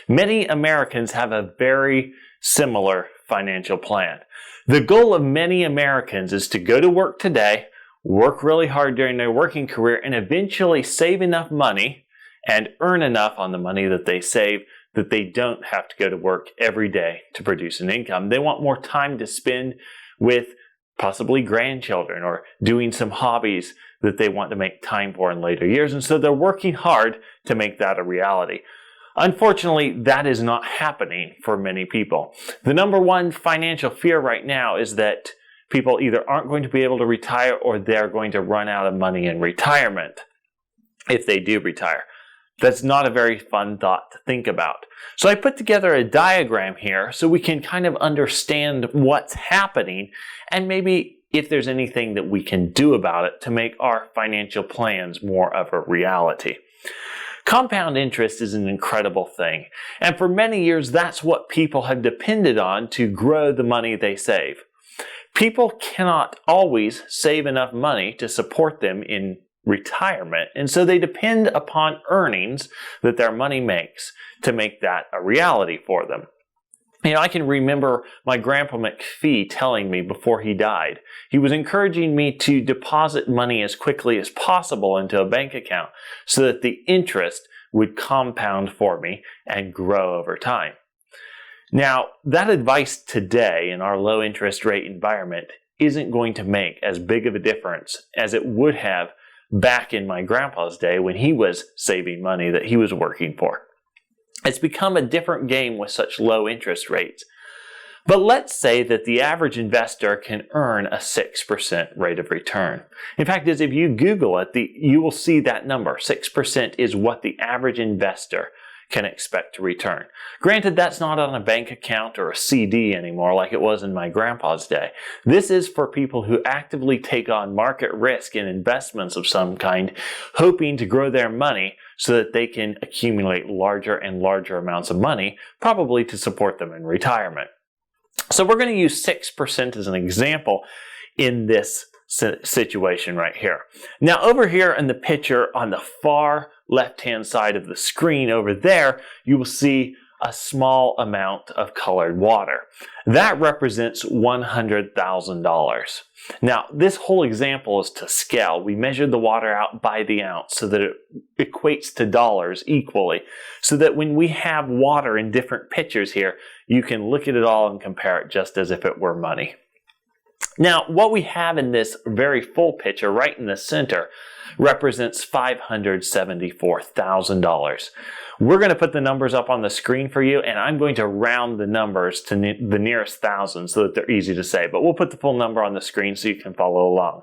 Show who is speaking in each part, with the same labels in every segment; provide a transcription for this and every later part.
Speaker 1: Many Americans have a very similar financial plan. The goal of many Americans is to go to work today, work really hard during their working career, and eventually save enough money and earn enough on the money that they save that they don't have to go to work every day to produce an income. They want more time to spend with possibly grandchildren or doing some hobbies that they want to make time for in later years. And so they're working hard to make that a reality. Unfortunately, that is not happening for many people. The number one financial fear right now is that people either aren't going to be able to retire or they're going to run out of money in retirement if they do retire. That's not a very fun thought to think about. So I put together a diagram here so we can kind of understand what's happening and maybe if there's anything that we can do about it to make our financial plans more of a reality. Compound interest is an incredible thing, and for many years that's what people have depended on to grow the money they save. People cannot always save enough money to support them in retirement, and so they depend upon earnings that their money makes to make that a reality for them. I can remember my Grandpa McPhee telling me before he died, he was encouraging me to deposit money as quickly as possible into a bank account so that the interest would compound for me and grow over time. Now, that advice today in our low interest rate environment isn't going to make as big of a difference as it would have back in my grandpa's day when he was saving money that he was working for. It's become a different game with such low interest rates. But let's say that the average investor can earn a 6% rate of return. In fact, if you Google it, you will see that number. 6% is what the average investor can expect to return. Granted, that's not on a bank account or a CD anymore like it was in my grandpa's day. This is for people who actively take on market risk in investments of some kind, hoping to grow their money so that they can accumulate larger and larger amounts of money, probably to support them in retirement. So we're going to use 6% as an example in this situation right here. Now over here in the picture on the far left-hand side of the screen over there, you will see a small amount of colored water. That represents $100,000. Now, this whole example is to scale. We measured the water out by the ounce so that it equates to dollars equally, so that when we have water in different pictures here, you can look at it all and compare it just as if it were money. Now, what we have in this very full picture right in the center represents $574,000. We're going to put the numbers up on the screen for you, and I'm going to round the numbers to the nearest thousand so that they're easy to say, but we'll put the full number on the screen so you can follow along.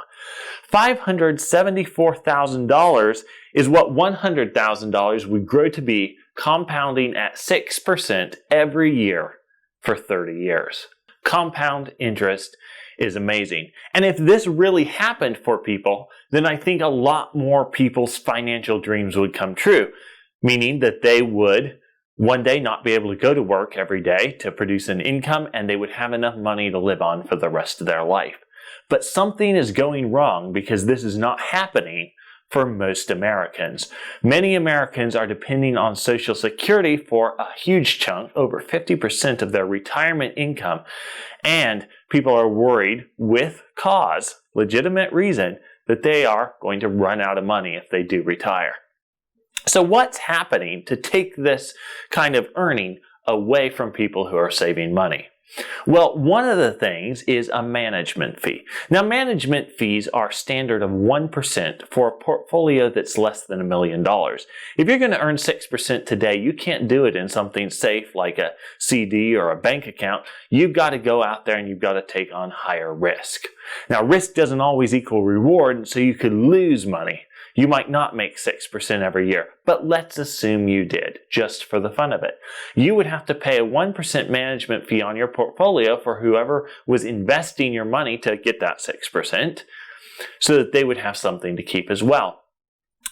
Speaker 1: $574,000 is what $100,000 would grow to be, compounding at 6% every year for 30 years. Compound interest is amazing. And if this really happened for people, then I think a lot more people's financial dreams would come true, meaning that they would one day not be able to go to work every day to produce an income, and they would have enough money to live on for the rest of their life. But something is going wrong because this is not happening for most Americans. Many Americans are depending on Social Security for a huge chunk, over 50% of their retirement income, and people are worried with cause, legitimate reason, that they are going to run out of money if they do retire. So what's happening to take this kind of earning away from people who are saving money? Well, one of the things is a management fee. Now, management fees are standard of 1% for a portfolio that's less than $1 million. If you're going to earn 6% today, you can't do it in something safe like a CD or a bank account. You've got to go out there and you've got to take on higher risk. Now, risk doesn't always equal reward, so you could lose money. You might not make 6% every year, but let's assume you did, just for the fun of it. You would have to pay a 1% management fee on your portfolio for whoever was investing your money to get that 6%, so that they would have something to keep as well.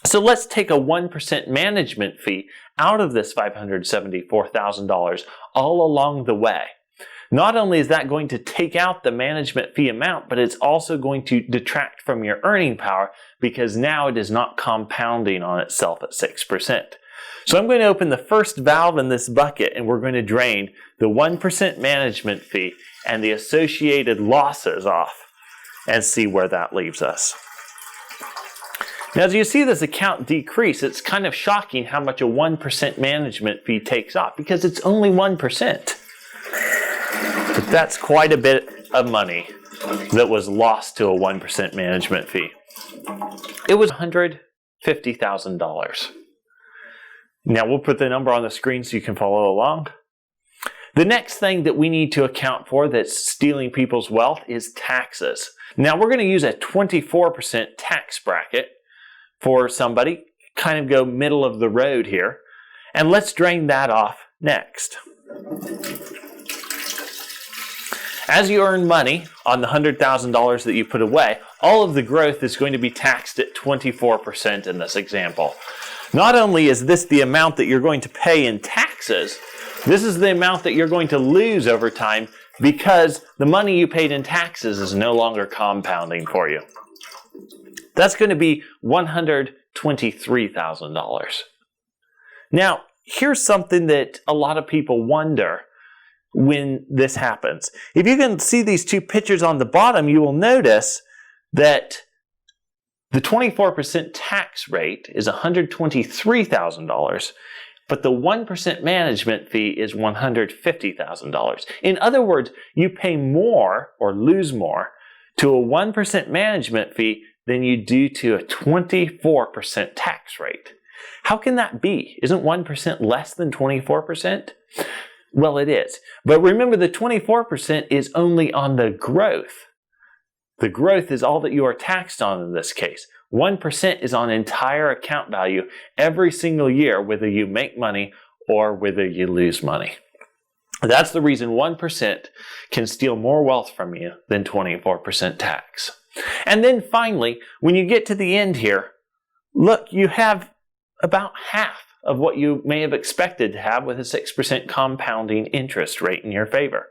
Speaker 1: So let's take a 1% management fee out of this $574,000 all along the way. Not only is that going to take out the management fee amount, but it's also going to detract from your earning power because now it is not compounding on itself at 6%. So I'm going to open the first valve in this bucket, and we're going to drain the 1% management fee and the associated losses off and see where that leaves us. Now, as you see this account decrease, it's kind of shocking how much a 1% management fee takes off, because it's only 1%. But that's quite a bit of money that was lost to a 1% management fee. It was $150,000. Now, we'll put the number on the screen so you can follow along. The next thing that we need to account for that's stealing people's wealth is taxes. Now, we're going to use a 24% tax bracket for somebody, kind of go middle of the road here. And let's drain that off next. As you earn money on the $100,000 that you put away, all of the growth is going to be taxed at 24% in this example. Not only is this the amount that you're going to pay in taxes, this is the amount that you're going to lose over time because the money you paid in taxes is no longer compounding for you. That's going to be $123,000. Now, here's something that a lot of people wonder when this happens. If you can see these two pictures on the bottom, you will notice that the 24% tax rate is $123,000, but the 1% management fee is $150,000. In other words, you pay more or lose more to a 1% management fee than you do to a 24% tax rate. How can that be? Isn't 1% less than 24%? Well, it is. But remember, the 24% is only on the growth. The growth is all that you are taxed on in this case. 1% is on entire account value every single year, whether you make money or whether you lose money. That's the reason 1% can steal more wealth from you than 24% tax. And then finally, when you get to the end here, look, you have about half of what you may have expected to have with a 6% compounding interest rate in your favor.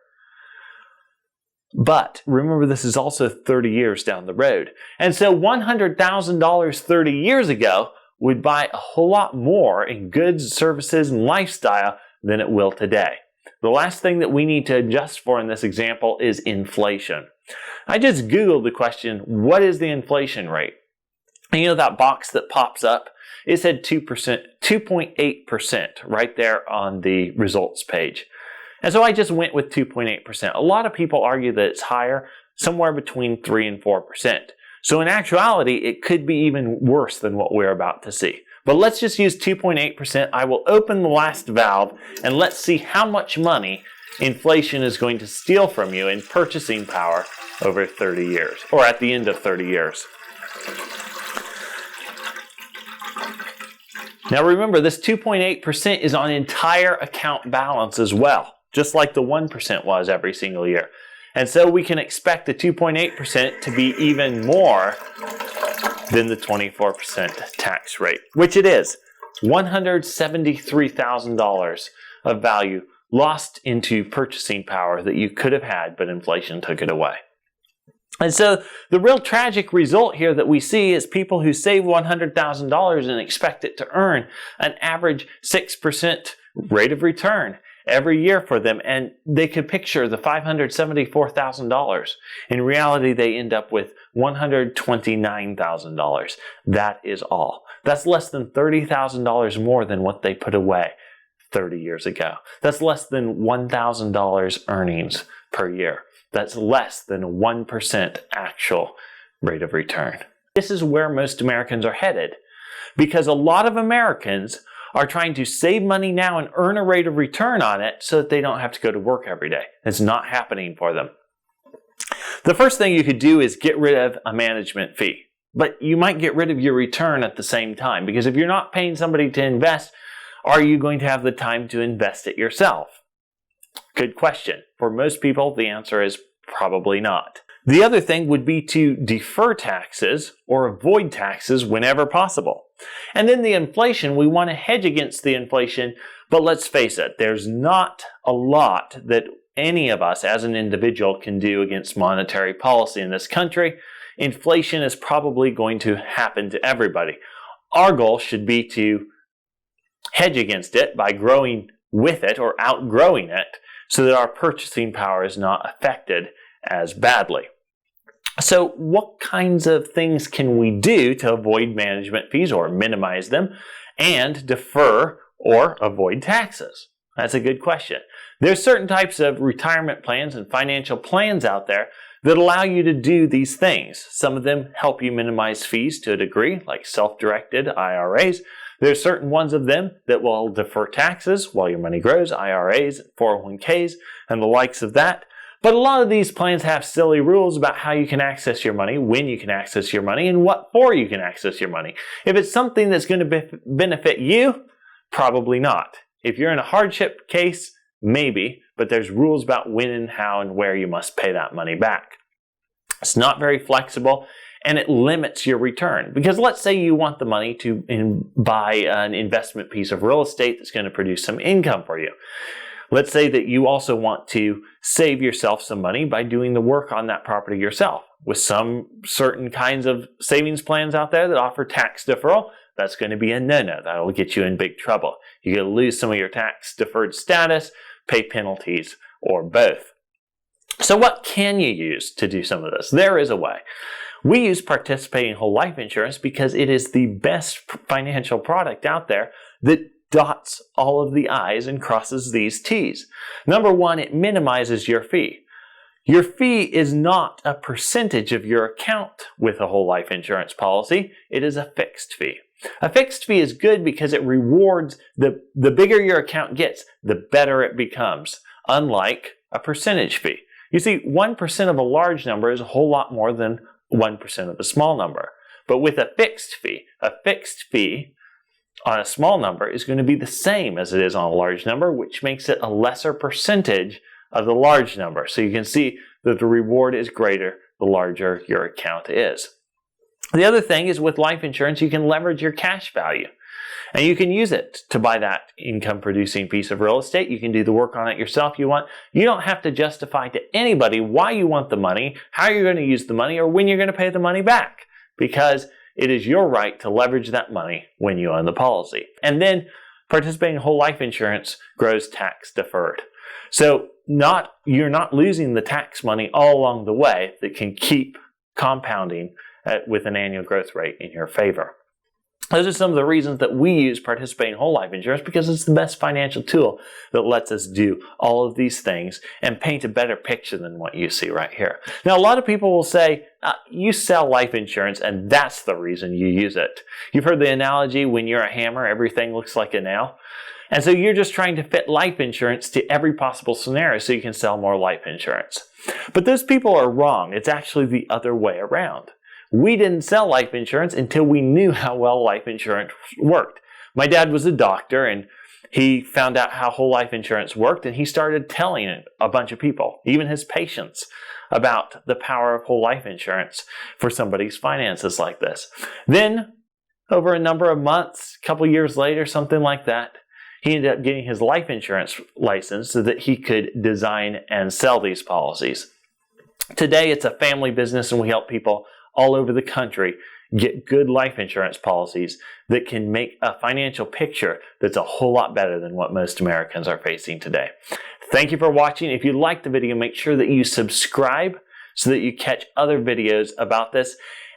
Speaker 1: But remember, this is also 30 years down the road. And so $100,000 30 years ago would buy a whole lot more in goods, services, and lifestyle than it will today. The last thing that we need to adjust for in this example is inflation. I just Googled the question, what is the inflation rate? And you know that box that pops up? It said 2.8% right there on the results page. And so I just went with 2.8%. A lot of people argue that it's higher, somewhere between 3 and 4%. So in actuality, it could be even worse than what we're about to see. But let's just use 2.8%. I will open the last valve and let's see how much money inflation is going to steal from you in purchasing power over 30 years, or at the end of 30 years. Now remember, this 2.8% is on entire account balance as well, just like the 1% was every single year. And so we can expect the 2.8% to be even more than the 24% tax rate, which it is. $173,000 of value lost into purchasing power that you could have had, but inflation took it away. And so the real tragic result here that we see is people who save $100,000 and expect it to earn an average 6% rate of return every year for them. And they could picture the $574,000. In reality, they end up with $129,000. That is all. That's less than $30,000 more than what they put away 30 years ago. That's less than $1,000 earnings per year. That's less than 1% actual rate of return. This is where most Americans are headed, because a lot of Americans are trying to save money now and earn a rate of return on it so that they don't have to go to work every day. It's not happening for them. The first thing you could do is get rid of a management fee, but you might get rid of your return at the same time, because if you're not paying somebody to invest, are you going to have the time to invest it yourself? Good question. For most people, the answer is probably not. The other thing would be to defer taxes or avoid taxes whenever possible. And then the inflation, we want to hedge against the inflation, but let's face it, there's not a lot that any of us as an individual can do against monetary policy in this country. Inflation is probably going to happen to everybody. Our goal should be to hedge against it by growing with it or outgrowing it so that our purchasing power is not affected as badly. So what kinds of things can we do to avoid management fees or minimize them and defer or avoid taxes? That's a good question. There's certain types of retirement plans and financial plans out there that allow you to do these things. Some of them help you minimize fees to a degree, like self-directed IRAs. There's certain ones of them that will defer taxes while your money grows, IRAs, 401ks, and the likes of that. But a lot of these plans have silly rules about how you can access your money, when you can access your money, and what for you can access your money. If it's something that's going to benefit you, probably not. If you're in a hardship case, maybe, but there's rules about when and how and where you must pay that money back. It's not very flexible, and it limits your return. Because let's say you want the money to buy an investment piece of real estate that's going to produce some income for you. Let's say that you also want to save yourself some money by doing the work on that property yourself. With some certain kinds of savings plans out there that offer tax deferral, that's going to be a no-no. That'll get you in big trouble. You're going to lose some of your tax deferred status, pay penalties, or both. So what can you use to do some of this? There is a way. We use participating whole life insurance because it is the best financial product out there that dots all of the I's and crosses these T's. Number one, it minimizes your fee. Your fee is not a percentage of your account with a whole life insurance policy. It is a fixed fee. A fixed fee is good because it rewards the bigger your account gets, the better it becomes, unlike a percentage fee. You see, 1% of a large number is a whole lot more than 1% of a small number. But with a fixed fee on a small number is going to be the same as it is on a large number, which makes it a lesser percentage of the large number. So you can see that the reward is greater the larger your account is. The other thing is with life insurance, you can leverage your cash value. And you can use it to buy that income-producing piece of real estate. You can do the work on it yourself you want. You don't have to justify to anybody why you want the money, how you're going to use the money, or when you're going to pay the money back. Because it is your right to leverage that money when you own the policy. And then participating in whole life insurance grows tax deferred. So you're not losing the tax money all along the way that can keep compounding with an annual growth rate in your favor. Those are some of the reasons that we use participating whole life insurance, because it's the best financial tool that lets us do all of these things and paint a better picture than what you see right here. Now, a lot of people will say, you sell life insurance and that's the reason you use it. You've heard the analogy, when you're a hammer, everything looks like a nail. And so you're just trying to fit life insurance to every possible scenario so you can sell more life insurance. But those people are wrong. It's actually the other way around. We didn't sell life insurance until we knew how well life insurance worked. My dad was a doctor and he found out how whole life insurance worked, and he started telling a bunch of people, even his patients, about the power of whole life insurance for somebody's finances like this. Then, over a number of months, a couple years later, something like that, he ended up getting his life insurance license so that he could design and sell these policies. Today, it's a family business, and we help people all over the country get good life insurance policies that can make a financial picture that's a whole lot better than what most Americans are facing today. Thank you for watching. If you liked the video, make sure that you subscribe so that you catch other videos about this.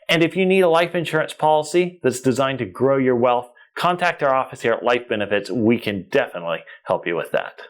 Speaker 1: And if you need a life insurance policy that's designed to grow your wealth, contact our office here at Life Benefits. We can definitely help you with that.